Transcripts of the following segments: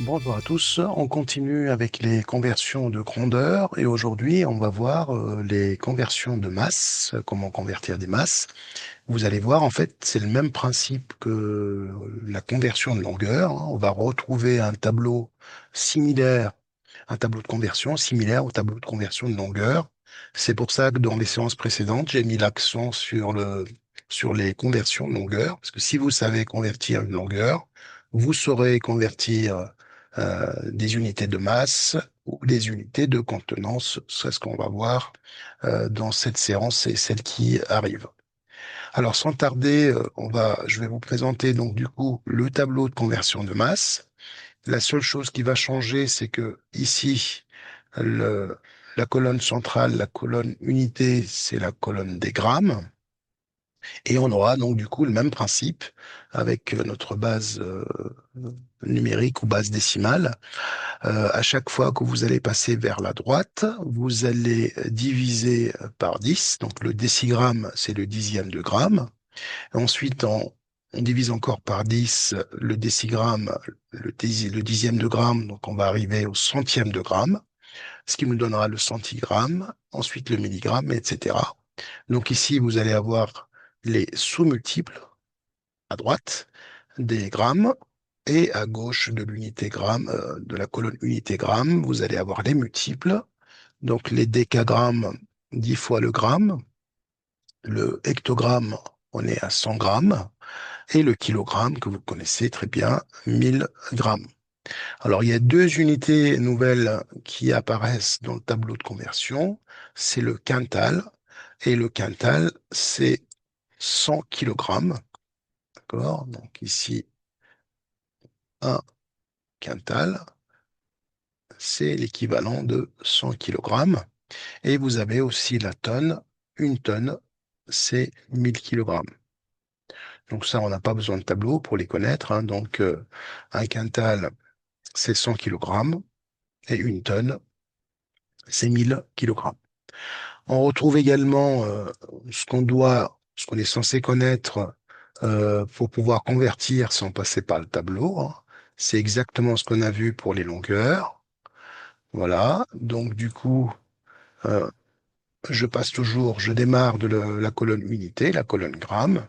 Bonjour à tous, on continue avec les conversions de grandeur et aujourd'hui on va voir les conversions de masse, comment convertir des masses. Vous allez voir en fait c'est le même principe que la conversion de longueur, hein. On va retrouver un tableau similaire, un tableau de conversion similaire au tableau de conversion de longueur. C'est pour ça que dans les séances précédentes j'ai mis l'accent sur les conversions de longueur, parce que si vous savez convertir une longueur, vous saurez convertir des unités de masse ou des unités de contenance. C'est ce qu'on va voir dans cette séance et celle qui arrive. Alors, sans tarder, je vais vous présenter donc du coup le tableau de conversion de masse. La seule chose qui va changer, c'est que ici, le, la colonne centrale, la colonne unité, c'est la colonne des grammes. Et on aura donc du coup le même principe avec notre base numérique ou base décimale. À chaque fois que vous allez passer vers la droite, vous allez diviser par 10. Donc le décigramme, c'est le dixième de gramme. Ensuite, on divise encore par 10 le décigramme, le dixième de gramme. Donc on va arriver au centième de gramme, ce qui nous donnera le centigramme, ensuite le milligramme, etc. Donc ici, vous allez avoir les sous-multiples à droite des grammes. Et à gauche de l'unité gramme, de la colonne unité gramme, vous allez avoir les multiples. Donc les décagrammes, 10 fois le gramme. Le hectogramme, on est à 100 grammes. Et le kilogramme, que vous connaissez très bien, 1000 grammes. Alors il y a deux unités nouvelles qui apparaissent dans le tableau de conversion. C'est le quintal. Et le quintal, c'est 100 kilogrammes. D'accord? Donc ici, un quintal, c'est l'équivalent de 100 kilogrammes. Et vous avez aussi la tonne. Une tonne, c'est 1000 kilogrammes. Donc ça, on n'a pas besoin de tableau pour les connaître, hein. Donc un quintal, c'est 100 kilogrammes. Et une tonne, c'est 1000 kilogrammes. On retrouve également ce qu'on est censé connaître pour pouvoir convertir sans passer par le tableau, hein. C'est exactement ce qu'on a vu pour les longueurs. Voilà. Donc du coup, euh, je démarre de la colonne unité, la colonne gramme.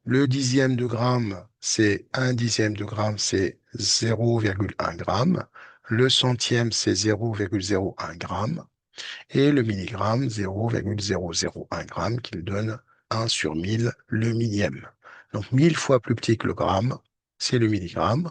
Le dixième de gramme, c'est un dixième de gramme, c'est 0,1 gramme. Le centième, c'est 0,01 gramme. Et le milligramme, 0,001 gramme, qui nous donne 1 sur 1000, le millième. Donc 1000 fois plus petit que le gramme, c'est le milligramme.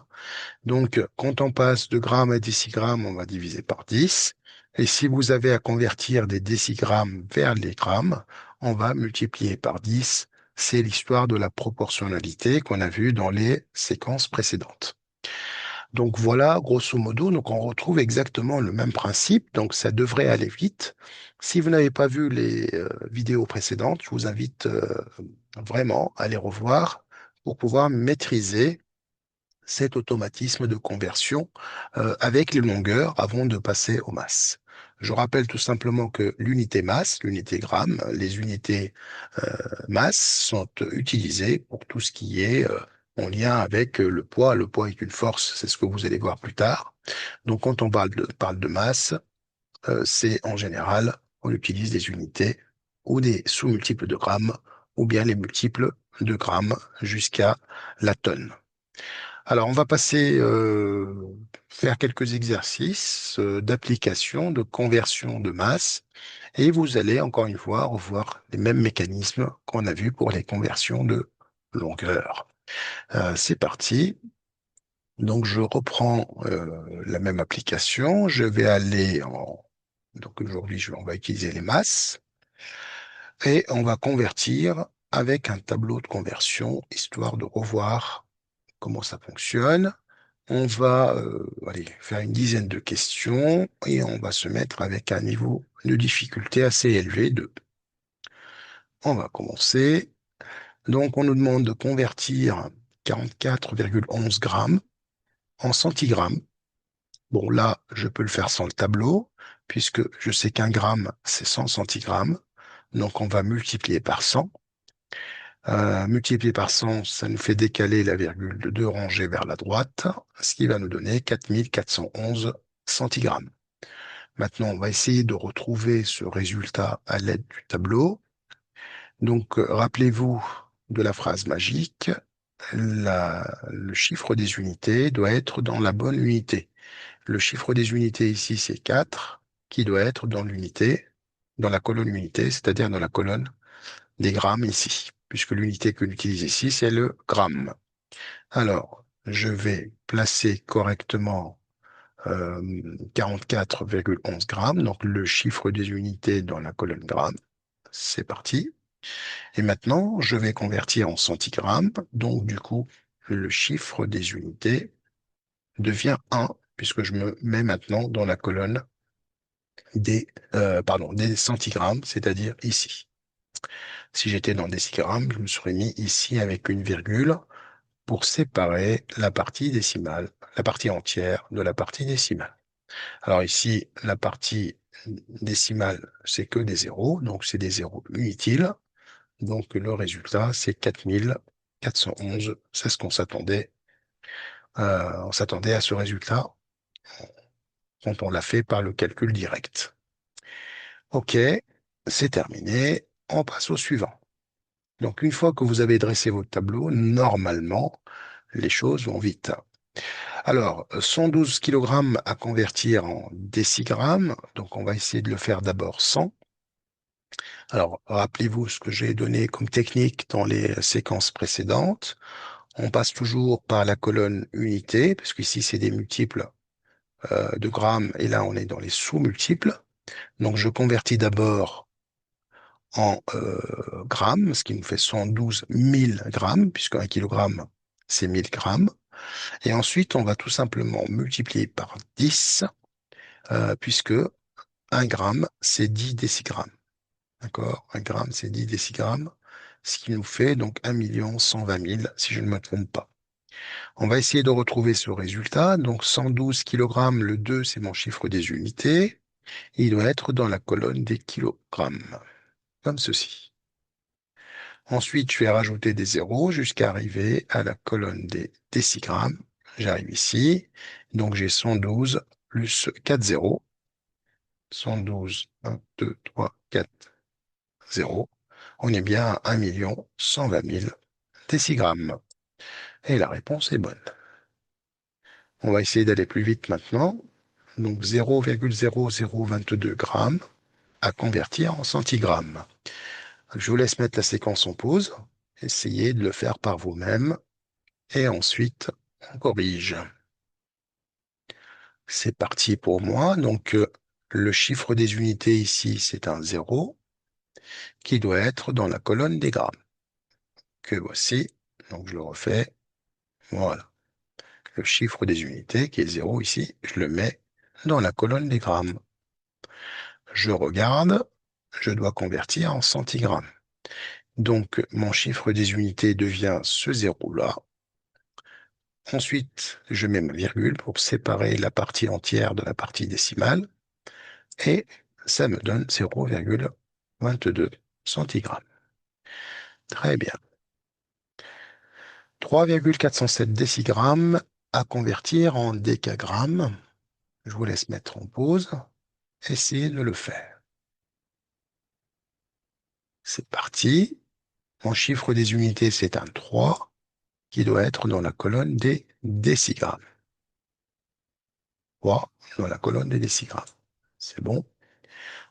Donc, quand on passe de grammes à décigrammes, on va diviser par 10. Et si vous avez à convertir des décigrammes vers les grammes, on va multiplier par 10. C'est l'histoire de la proportionnalité qu'on a vue dans les séquences précédentes. Donc voilà, grosso modo, donc on retrouve exactement le même principe. Donc ça devrait aller vite. Si vous n'avez pas vu les vidéos précédentes, je vous invite vraiment à les revoir pour pouvoir maîtriser cet automatisme de conversion avec les longueurs avant de passer aux masses. Je rappelle tout simplement que l'unité masse, l'unité gramme, les unités masse sont utilisées pour tout ce qui est en lien avec le poids. Le poids est une force, c'est ce que vous allez voir plus tard. Donc quand on parle de masse, c'est en général, on utilise des unités ou des sous-multiples de grammes ou bien les multiples de grammes jusqu'à la tonne. Alors, on va passer faire quelques exercices d'application, de conversion de masse, et vous allez encore une fois revoir les mêmes mécanismes qu'on a vus pour les conversions de longueur. C'est parti. Donc, je reprends la même application. Je vais aller en... Donc, aujourd'hui, on va utiliser les masses et on va convertir avec un tableau de conversion, histoire de revoir comment ça fonctionne. On va allez, faire une dizaine de questions et on va se mettre avec un niveau de difficulté assez élevé de. On va commencer. Donc, on nous demande de convertir 44,11 grammes en centigrammes. Bon, là, je peux le faire sans le tableau, puisque je sais qu'un gramme, c'est 100 centigrammes. Donc, on va multiplier par 100. Multiplié par 100, ça nous fait décaler la virgule de 2 rangées vers la droite, ce qui va nous donner 4411 centigrammes. Maintenant, on va essayer de retrouver ce résultat à l'aide du tableau. Donc, rappelez-vous de la phrase magique, le chiffre des unités doit être dans la bonne unité. Le chiffre des unités ici, c'est 4, qui doit être dans l'unité, dans la colonne unité, c'est-à-dire dans la colonne des grammes ici, puisque l'unité que l'utilise ici, c'est le gramme. Alors, je vais placer correctement 44,11 grammes, donc le chiffre des unités dans la colonne grammes. C'est parti. Et maintenant, je vais convertir en centigrammes, donc du coup, le chiffre des unités devient 1, puisque je me mets maintenant dans la colonne des centigrammes, c'est-à-dire ici. Si j'étais dans décigrammes, je me serais mis ici avec une virgule pour séparer la partie décimale, la partie entière de la partie décimale. Alors ici, la partie décimale, c'est que des zéros, donc c'est des zéros inutiles. Donc le résultat, c'est 4411. C'est ce qu'on s'attendait. On s'attendait à ce résultat quand on l'a fait par le calcul direct. OK, c'est terminé. On passe au suivant. Donc une fois que vous avez dressé votre tableau, normalement, les choses vont vite. Alors, 112 kg à convertir en décigrammes. Donc on va essayer de le faire d'abord 100. Alors, rappelez-vous ce que j'ai donné comme technique dans les séquences précédentes. On passe toujours par la colonne unité, parce qu'ici, c'est des multiples de grammes, et là, on est dans les sous-multiples. Donc, je convertis d'abord en grammes, ce qui nous fait 112 000 grammes, puisque 1 kilogramme, c'est 1000 grammes. Et ensuite, on va tout simplement multiplier par 10, puisque 1 gramme, c'est 10 décigrammes. D'accord? 1 gramme, c'est 10 décigrammes, ce qui nous fait donc 1 120 000, si je ne me trompe pas. On va essayer de retrouver ce résultat. Donc 112 kg, le 2, c'est mon chiffre des unités. Et il doit être dans la colonne des kilogrammes, comme ceci. Ensuite, je vais rajouter des zéros jusqu'à arriver à la colonne des décigrammes. J'arrive ici. Donc j'ai 112 plus 4 zéros. 112, 1, 2, 3, 4, 0. On est bien à 1 120 000 décigrammes. Et la réponse est bonne. On va essayer d'aller plus vite maintenant. Donc 0,0022 grammes à convertir en centigrammes. Je vous laisse mettre la séquence en pause. Essayez de le faire par vous-même. Et ensuite, on corrige. C'est parti pour moi. Donc, le chiffre des unités ici, c'est un 0 qui doit être dans la colonne des grammes. Que voici. Donc, je le refais. Voilà. Le chiffre des unités, qui est 0 ici, je le mets dans la colonne des grammes. Je regarde. Je dois convertir en centigrammes. Donc, mon chiffre des unités devient ce 0-là. Ensuite, je mets ma virgule pour séparer la partie entière de la partie décimale. Et ça me donne 0,22 centigrammes. Très bien. 3,407 décigrammes à convertir en décagrammes. Je vous laisse mettre en pause. Essayez de le faire. C'est parti. Mon chiffre des unités, c'est un 3 qui doit être dans la colonne des décigrammes. 3 dans la colonne des décigrammes. C'est bon.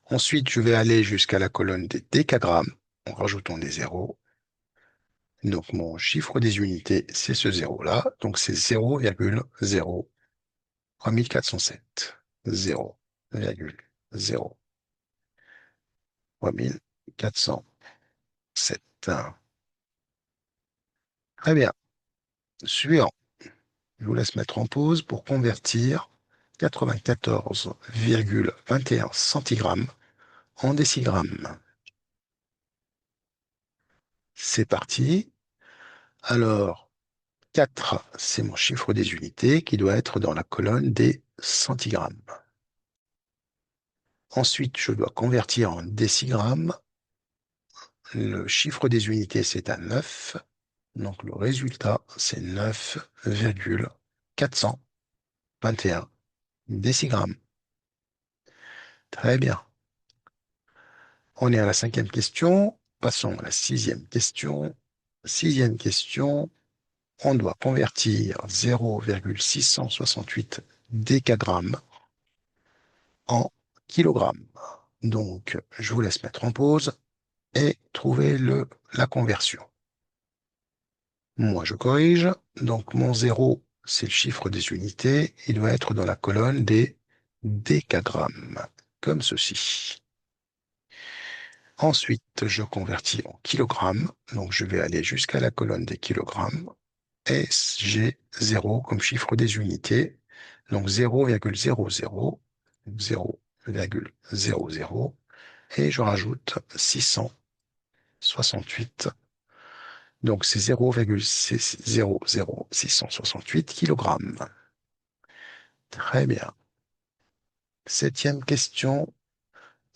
Ensuite, je vais aller jusqu'à la colonne des décagrammes en rajoutant des zéros. Donc, mon chiffre des unités, c'est ce zéro-là. Donc, c'est 0,03407. 0,03407. Très bien. Suivant. Je vous laisse mettre en pause pour convertir 94,21 centigrammes en décigrammes. C'est parti. Alors, 4, c'est mon chiffre des unités qui doit être dans la colonne des centigrammes. Ensuite, je dois convertir en décigrammes. Le chiffre des unités, c'est un 9. Donc, le résultat, c'est 9,421 décigrammes. Très bien. On est à la 5e question. Passons à la 6e question. 6e question. On doit convertir 0,668 décagrammes en kilogrammes. Donc, je vous laisse mettre en pause et trouver la conversion. Moi, je corrige. Donc, mon 0, c'est le chiffre des unités. Il doit être dans la colonne des décagrammes, comme ceci. Ensuite, je convertis en kilogrammes. Donc, je vais aller jusqu'à la colonne des kilogrammes. Et j'ai 0 comme chiffre des unités. Donc, 0,00, 0,00. Et je rajoute 668. Donc, c'est 0,00668 kilogrammes. Très bien. 7e question.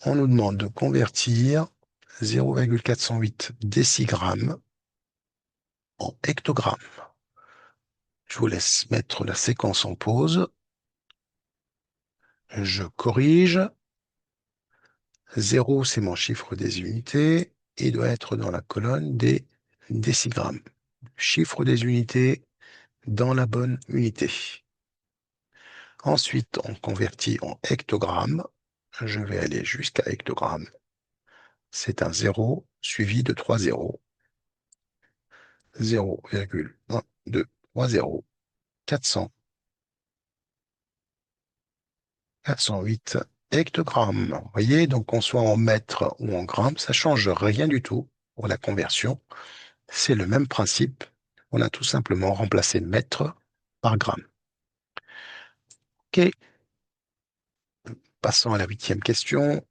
On nous demande de convertir 0,408 décigrammes en hectogrammes. Je vous laisse mettre la séquence en pause. Je corrige. 0, c'est mon chiffre des unités. Il doit être dans la colonne des décigrammes. Chiffre des unités dans la bonne unité. Ensuite, on convertit en hectogrammes. Je vais aller jusqu'à hectogrammes. C'est un 0 suivi de 3 zéros. 0,1230, 400, 408 hectogrammes. Vous voyez, donc qu'on soit en mètres ou en grammes, ça change rien du tout pour la conversion. C'est le même principe. On a tout simplement remplacé mètre par gramme. OK. Passons à la 8e question.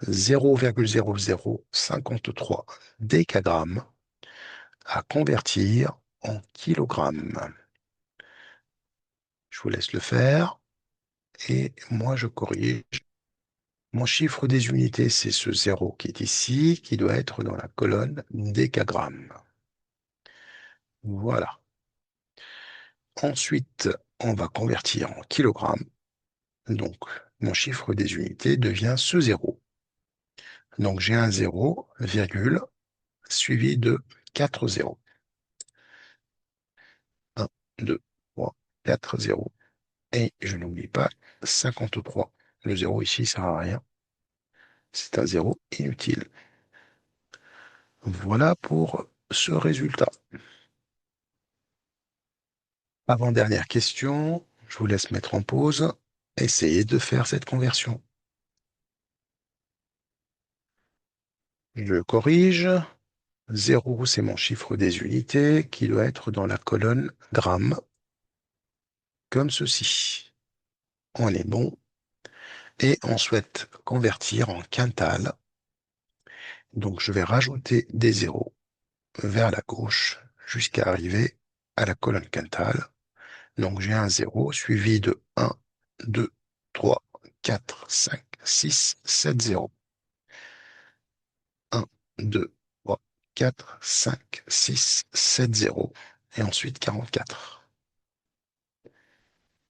0,0053 décagrammes à convertir en kilogrammes. Je vous laisse le faire. Et moi, je corrige. Mon chiffre des unités, c'est ce 0 qui est ici, qui doit être dans la colonne décagrammes. Voilà. Ensuite, on va convertir en kilogrammes. Donc, mon chiffre des unités devient ce 0. Donc, j'ai un 0, virgule, suivi de 4 zéros. 1, 2, 3, 4 zéros. Et je n'oublie pas 53. Le 0 ici, ça ne sert à rien. C'est un 0 inutile. Voilà pour ce résultat. Avant-dernière question, je vous laisse mettre en pause. Essayez de faire cette conversion. Je corrige. 0, c'est mon chiffre des unités qui doit être dans la colonne grammes, comme ceci. On est bon. Et on souhaite convertir en quintal. Donc, je vais rajouter des zéros vers la gauche jusqu'à arriver à la colonne quintale. Donc, j'ai un 0 suivi de 1, 2, 3, 4, 5, 6, 7 zéros. 1, 2, 3, 4, 5, 6, 7 zéros. Et ensuite 44.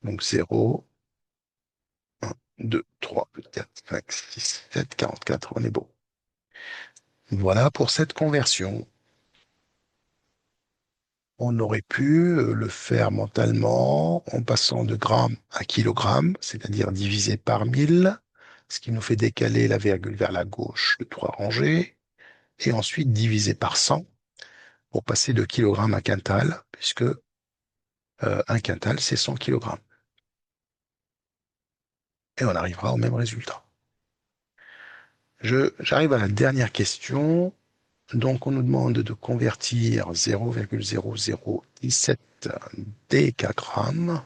Donc 0, 1, 2, 3, 4, 5, 6, 7, 44. On est beau. Voilà pour cette conversion. On aurait pu le faire mentalement en passant de grammes à kilogrammes, c'est-à-dire divisé par 1000, ce qui nous fait décaler la virgule vers la gauche de 3 rangées, et ensuite divisé par 100 pour passer de kilogramme à quintal, puisque un quintal, c'est 100 kilogrammes. Et on arrivera au même résultat. J'arrive à la dernière question. Donc, on nous demande de convertir 0,0017 décagrammes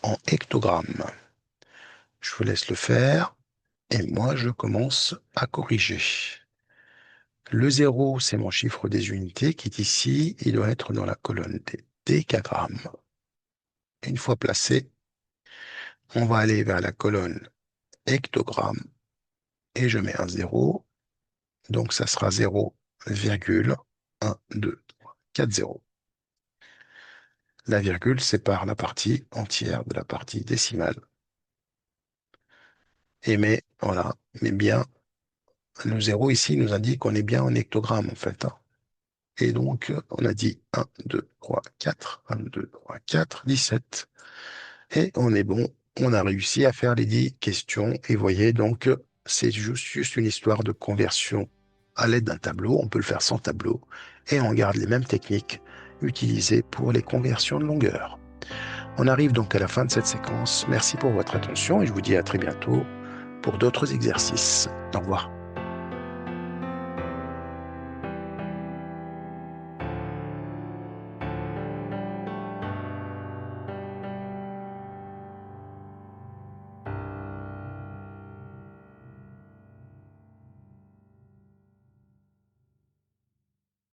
en hectogrammes. Je vous laisse le faire. Et moi, je commence à corriger. Le 0, c'est mon chiffre des unités qui est ici. Il doit être dans la colonne des décagrammes. Une fois placé, on va aller vers la colonne hectogrammes et je mets un 0. Donc, ça sera 0,12340. La virgule sépare la partie entière de la partie décimale. Voilà, mais bien, le zéro ici nous indique qu'on est bien en hectogrammes en fait, hein. Et donc, on a dit 1, 2, 3, 4, 1, 2, 3, 4, 17. Et on est bon, on a réussi à faire les 10 questions. Et vous voyez, donc, c'est juste une histoire de conversion à l'aide d'un tableau. On peut le faire sans tableau. Et on garde les mêmes techniques utilisées pour les conversions de longueur. On arrive donc à la fin de cette séquence. Merci pour votre attention et je vous dis à très bientôt pour d'autres exercices. Au revoir.